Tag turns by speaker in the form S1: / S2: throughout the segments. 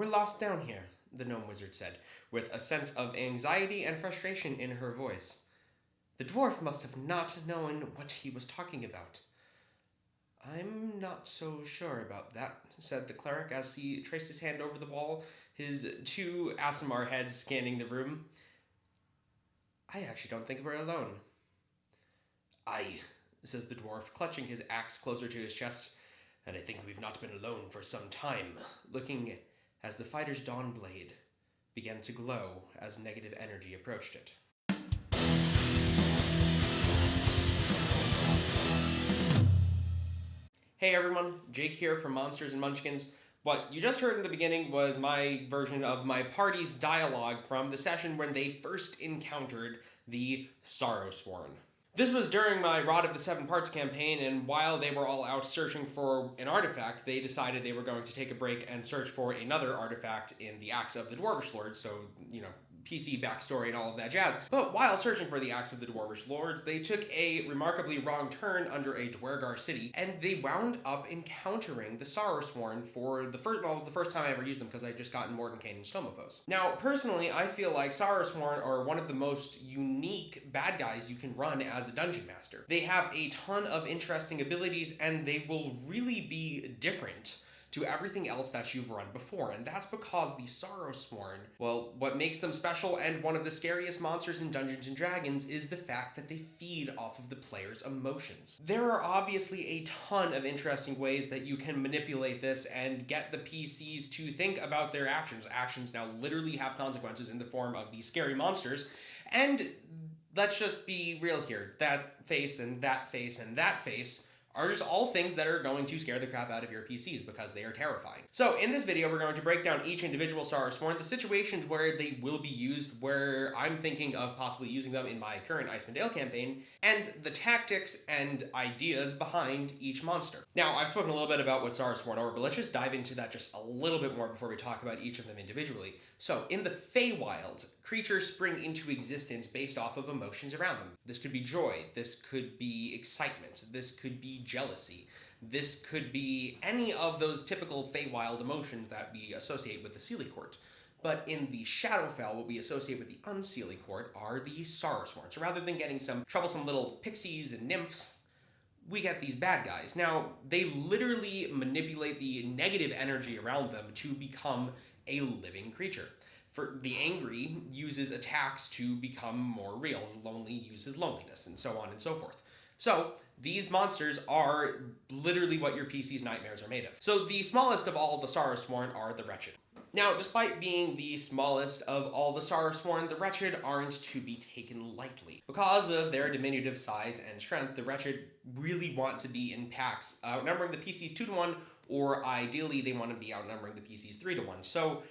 S1: we're lost down here, the gnome wizard said, with a sense of anxiety and frustration in her voice. The dwarf must have not known what he was talking about. I'm not so sure about that, said the cleric as he traced his hand over the wall, his two Aasimar heads scanning the room. I actually don't think we're alone. Aye, says the dwarf, clutching his axe closer to his chest, and I think we've not been alone for some time, looking as the fighter's dawn blade began to glow as negative energy approached it. Hey everyone, Jake here from Monsters and Munchkins. What you just heard in the beginning was my version of my party's dialogue from the session when they first encountered the Sorrowsworn. This was during my Rod of the Seven Parts campaign, and while they were all out searching for an artifact, they decided they were going to take a break and search for another artifact in the Axe of the Dwarvish Lords, so, PC backstory and all of that jazz. But while searching for the Axe of the Dwarvish Lords, they took a remarkably wrong turn under a Dwergar city, and they wound up encountering the Sorrowsworn for the first, well, it was the first time I ever used them because I had just gotten Mordenkainen and Stomophos. Now, personally, I feel like Sorrowsworn are one of the most unique bad guys you can run as a dungeon master. They have a ton of interesting abilities, and they will really be different to everything else that you've run before, and that's because the Sorrowsworn, well, what makes them special and one of the scariest monsters in Dungeons & Dragons is the fact that they feed off of the player's emotions. There are obviously a ton of interesting ways that you can manipulate this and get the PCs to think about their actions. Actions now literally have consequences in the form of these scary monsters, and let's just be real here. That face and that face and that face are just all things that are going to scare the crap out of your PCs because they are terrifying. So in this video, we're going to break down each individual Sorrowsworn, the situations where they will be used, where I'm thinking of possibly using them in my current Icewind Dale campaign, and the tactics and ideas behind each monster. Now, I've spoken a little bit about what Sorrowsworn are, but let's just dive into that just a little bit more before we talk about each of them individually. So, in the Feywild, creatures spring into existence based off of emotions around them. This could be joy, this could be excitement, this could be jealousy, this could be any of those typical Feywild emotions that we associate with the Seelie Court. But in the Shadowfell, what we associate with the Unseelie Court are the Sorrowsworn. So rather than getting some troublesome little pixies and nymphs, we get these bad guys. Now, they literally manipulate the negative energy around them to become a living creature. For the angry uses attacks to become more real. The lonely uses loneliness, and so on and so forth. So, these monsters are literally what your PC's nightmares are made of. So, the smallest of all the Sorrowsworn are the Wretched. Now, despite being the smallest of all the Sorrowsworn, the Wretched aren't to be taken lightly. Because of their diminutive size and strength, the Wretched really want to be in packs, outnumbering the PCs 2-1, or ideally they want to be outnumbering the PCs 3-1. So,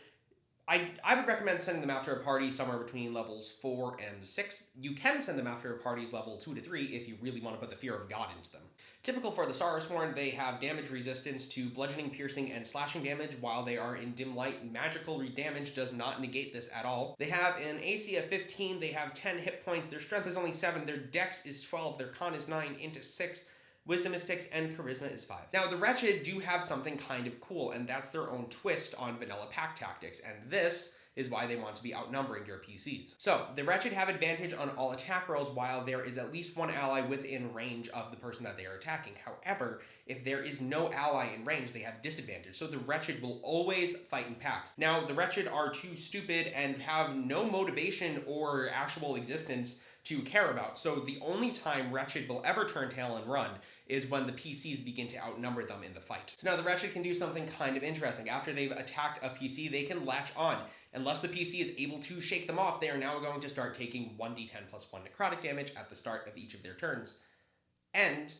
S1: I would recommend sending them after a party somewhere between levels 4 and 6. You can send them after a party's level 2 to 3 if you really want to put the fear of God into them. Typical for the Sorrowsworn, they have damage resistance to bludgeoning, piercing, and slashing damage while they are in dim light. Magical damage does not negate this at all. They have an AC of 15, they have 10 hit points, their strength is only 7, their dex is 12, their con is 9, int is 6, wisdom is 6, and charisma is 5. Now, the Wretched do have something kind of cool, and that's their own twist on vanilla pack tactics, and this is why they want to be outnumbering your PCs. So, the Wretched have advantage on all attack rolls while there is at least one ally within range of the person that they are attacking. However, if there is no ally in range, they have disadvantage, so the Wretched will always fight in packs. Now, the Wretched are too stupid and have no motivation or actual existence to care about, so the only time Wretched will ever turn tail and run is when the PCs begin to outnumber them in the fight. So now the Wretched can do something kind of interesting. After they've attacked a PC, they can latch on. Unless the PC is able to shake them off, they are now going to start taking 1d10 plus 1 necrotic damage at the start of each of their turns. And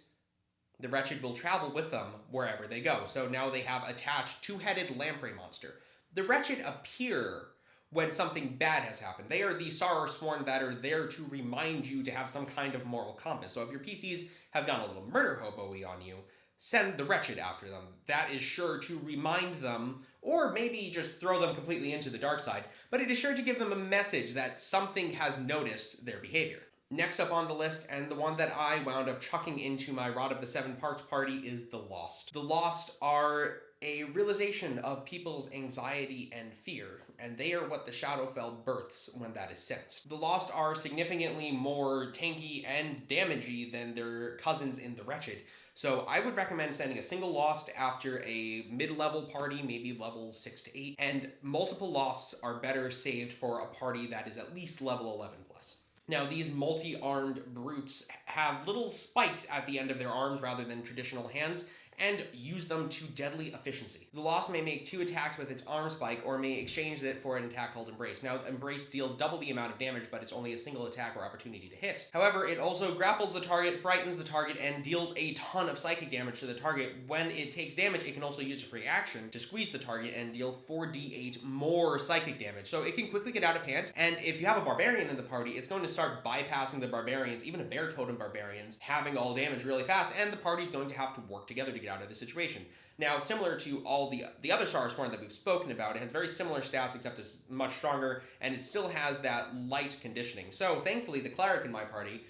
S1: the Wretched will travel with them wherever they go. So now they have attached two-headed lamprey monster. The Wretched appear when something bad has happened. They are the Sorrowsworn that are there to remind you to have some kind of moral compass. So if your PCs have gone a little murder hobo-y on you, send the Wretched after them. That is sure to remind them, or maybe just throw them completely into the dark side, but it is sure to give them a message that something has noticed their behavior. Next up on the list, and the one that I wound up chucking into my Rod of the Seven Parts party, is the Lost. The Lost are a realization of people's anxiety and fear, and they are what the shadowfell births when that is sensed. The Lost are significantly more tanky and damagey than their cousins in the Wretched, so I would recommend sending a single Lost after a mid-level party, maybe levels 6 to 8, and multiple Losts are better saved for a party that is at least level 11 plus. Now, these multi-armed brutes have little spikes at the end of their arms rather than traditional hands, and use them to deadly efficiency. The Lost may make 2 attacks with its arm spike, or may exchange it for an attack called Embrace. Now, Embrace deals double the amount of damage, but it's only a single attack or opportunity to hit. However, it also grapples the target, frightens the target, and deals a ton of psychic damage to the target. When it takes damage, it can also use its reaction to squeeze the target and deal 4d8 more psychic damage. So it can quickly get out of hand, and if you have a Barbarian in the party, it's going to start bypassing the Barbarians, even a Bear Totem Barbarians, having all damage really fast, and the party's going to have to work together to get out of the situation. Now, similar to all the other Sorrowsworn that we've spoken about, it has very similar stats, except it's much stronger, and it still has that light conditioning. So, thankfully, the cleric in my party,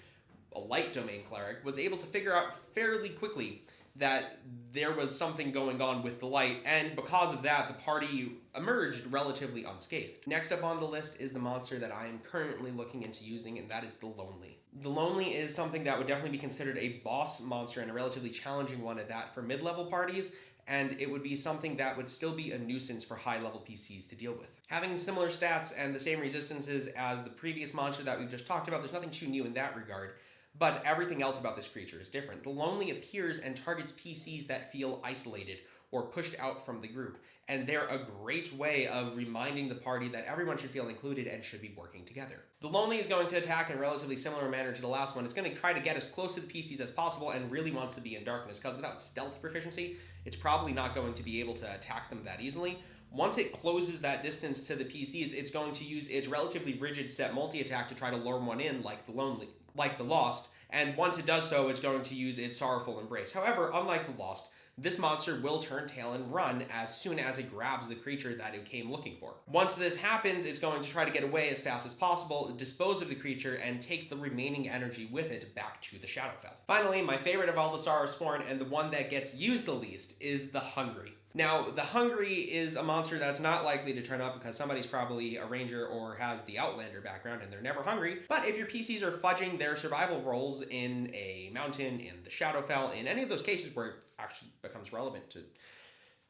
S1: a light domain cleric, was able to figure out fairly quickly that there was something going on with the light, and because of that, the party emerged relatively unscathed. Next up on the list is the monster that I am currently looking into using, and that is the Lonely. The Lonely is something that would definitely be considered a boss monster, and a relatively challenging one at that, for mid-level parties, and it would be something that would still be a nuisance for high-level PCs to deal with. Having similar stats and the same resistances as the previous monster that we've just talked about, there's nothing too new in that regard. But everything else about this creature is different. The Lonely appears and targets PCs that feel isolated or pushed out from the group, and they're a great way of reminding the party that everyone should feel included and should be working together. The Lonely is going to attack in a relatively similar manner to the last one. It's going to try to get as close to the PCs as possible and really wants to be in darkness, because without stealth proficiency, it's probably not going to be able to attack them that easily. Once it closes that distance to the PCs, it's going to use its relatively rigid set multi-attack to try to lure one in like the Lost, and once it does so, it's going to use its Sorrowful Embrace. However, unlike the Lost, this monster will turn tail and run as soon as it grabs the creature that it came looking for. Once this happens, it's going to try to get away as fast as possible, dispose of the creature, and take the remaining energy with it back to the Shadowfell. Finally, my favorite of all the Sorrowsworn, and the one that gets used the least, is the Hungry. Now, the Hungry is a monster that's not likely to turn up because somebody's probably a ranger or has the Outlander background and they're never hungry. But if your PCs are fudging their survival rolls in a mountain, in the Shadowfell, in any of those cases where it actually becomes relevant to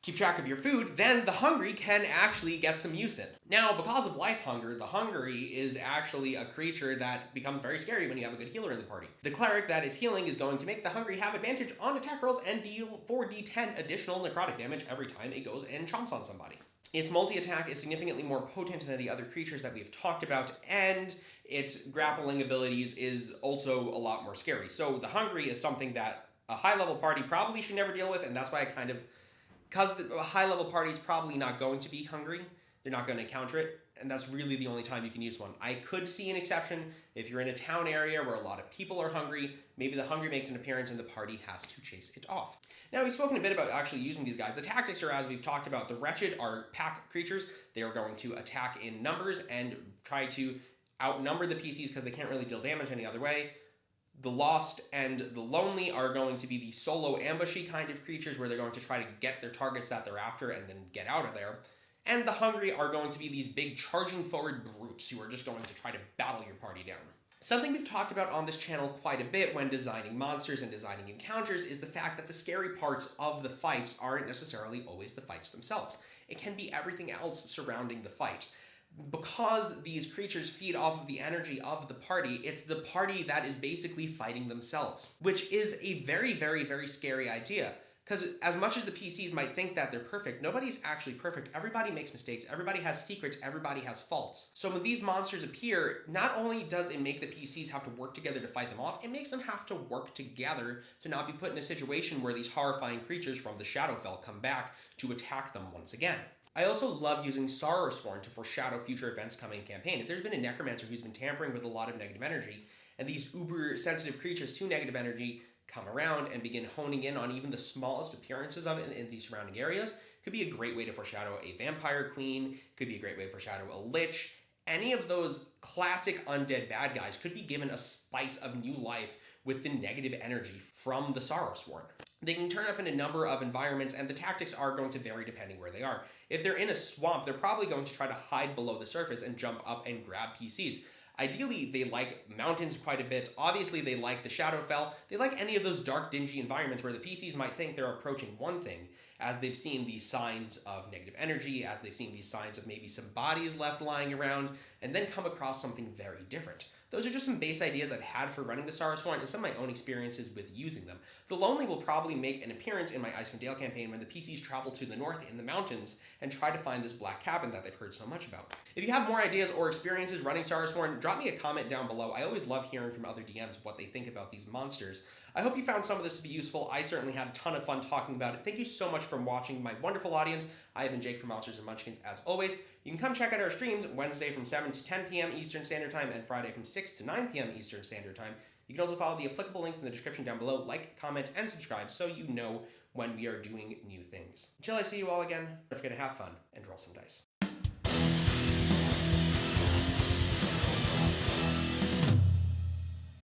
S1: keep track of your food, then the Hungry can actually get some use in. Now, because of life hunger, the Hungry is actually a creature that becomes very scary when you have a good healer in the party. The cleric that is healing is going to make the Hungry have advantage on attack rolls and deal 4d10 additional necrotic damage every time it goes and chomps on somebody. Its multi-attack is significantly more potent than the other creatures that we've talked about, and its grappling abilities is also a lot more scary. So the Hungry is something that a high-level party probably should never deal with, and that's why I because the high-level party is probably not going to be hungry, they're not going to encounter it, and that's really the only time you can use one. I could see an exception if you're in a town area where a lot of people are hungry. Maybe the Hungry makes an appearance and the party has to chase it off. Now, we've spoken a bit about actually using these guys. The tactics are, as we've talked about, the Wretched are pack creatures. They are going to attack in numbers and try to outnumber the PCs because they can't really deal damage any other way. The Lost and the Lonely are going to be the solo ambushy kind of creatures where they're going to try to get their targets that they're after and then get out of there. And the Hungry are going to be these big charging forward brutes who are just going to try to battle your party down. Something we've talked about on this channel quite a bit when designing monsters and designing encounters is the fact that the scary parts of the fights aren't necessarily always the fights themselves. It can be everything else surrounding the fight. Because these creatures feed off of the energy of the party, it's the party that is basically fighting themselves, which is a very, very, very scary idea. Because as much as the PCs might think that they're perfect, nobody's actually perfect. Everybody makes mistakes, everybody has secrets, everybody has faults. So when these monsters appear, not only does it make the PCs have to work together to fight them off, it makes them have to work together to not be put in a situation where these horrifying creatures from the Shadowfell come back to attack them once again. I also love using Sorrowsworn to foreshadow future events coming in campaign. If there's been a necromancer who's been tampering with a lot of negative energy, and these uber-sensitive creatures to negative energy come around and begin honing in on even the smallest appearances of it in these surrounding areas, could be a great way to foreshadow a vampire queen, could be a great way to foreshadow a lich, Any of those classic undead bad guys could be given a spice of new life with the negative energy from the Sorrowsworn. They can turn up in a number of environments, and the tactics are going to vary depending where they are. If they're in a swamp, they're probably going to try to hide below the surface and jump up and grab PCs. Ideally, they like mountains quite a bit. Obviously, they like the shadowfell. They like any of those dark, dingy environments where the PCs might think they're approaching one thing, as they've seen these signs of negative energy, as they've seen these signs of maybe some bodies left lying around, and then come across something very different. Those are just some base ideas I've had for running the Sorrowsworn and some of my own experiences with using them. The Lonely will probably make an appearance in my Icewind Dale campaign when the PCs travel to the north in the mountains and try to find this black cabin that they've heard so much about. If you have more ideas or experiences running Sorrowsworn, drop me a comment down below. I always love hearing from other DMs what they think about these monsters. I hope you found some of this to be useful. I certainly had a ton of fun talking about it. Thank you so much for watching, my wonderful audience. I have been Jake from Monsters and Munchkins as always. You can come check out our streams Wednesday from 7 to 10 p.m. Eastern Standard Time and Friday from 6 to 9 p.m. Eastern Standard Time. You can also follow the applicable links in the description down below, like, comment, and subscribe so you know when we are doing new things. Until I see you all again, don't forget to have fun and roll some dice.